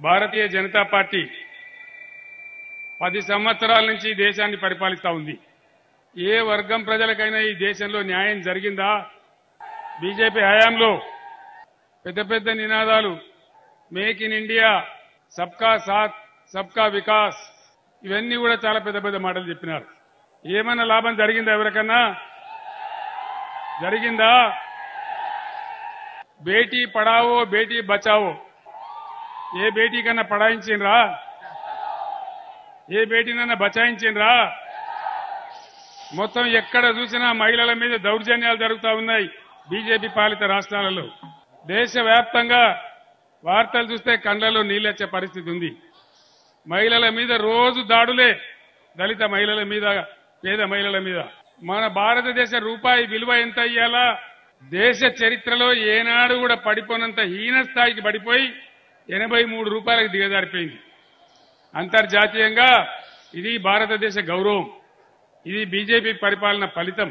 Bharatiya Janata party 10 సంవత్సరాల నుంచి ఈ దేశాన్ని పరిపాలిస్తా ఉంది. ఏ వర్గం ప్రజలకైనా ఈ దేశంలో న్యాయం జరిగిందా? బీజేపీ హయాంలో పెద్ద పెద్ద నినాదాలు, మేక్ ఇన్ ఇండియా, సబ్కా సాత్ సబ్కా వికాస్, ఇవన్నీ కూడా చాలా పెద్ద పెద్ద మాటలు చెప్పినారు. ఏమన్నా లాభం జరిగిందా? ఎవరికన్నా జరిగిందా? బేటీ పడావో బేటీ బచావో, ఏ బేటీ కన్నా పడాయించిండ్రా? ఏ బేటీనన్నా బచాయించిండ్రా? మొత్తం ఎక్కడ చూసినా మహిళల మీద దౌర్జన్యాలు జరుగుతూ ఉన్నాయి బీజేపీ పాలిత రాష్ట్రాలలో. దేశవ్యాప్తంగా వార్తలు చూస్తే కళ్లలో నీళ్లొచ్చే పరిస్థితి ఉంది. మహిళల మీద రోజు దాడులే, దళిత మహిళల మీద, పేద మహిళల మీద. మన భారతదేశ రూపాయి విలువ ఎంత అయ్యాలా? దేశ చరిత్రలో ఏనాడు కూడా పడిపోనంత హీన స్థాయికి పడిపోయి 83 రూపాయలకు దిగజారిపోయింది. అంతర్జాతీయంగా ఇది భారతదేశ గౌరవం, ఇది బీజేపీ పరిపాలన ఫలితం.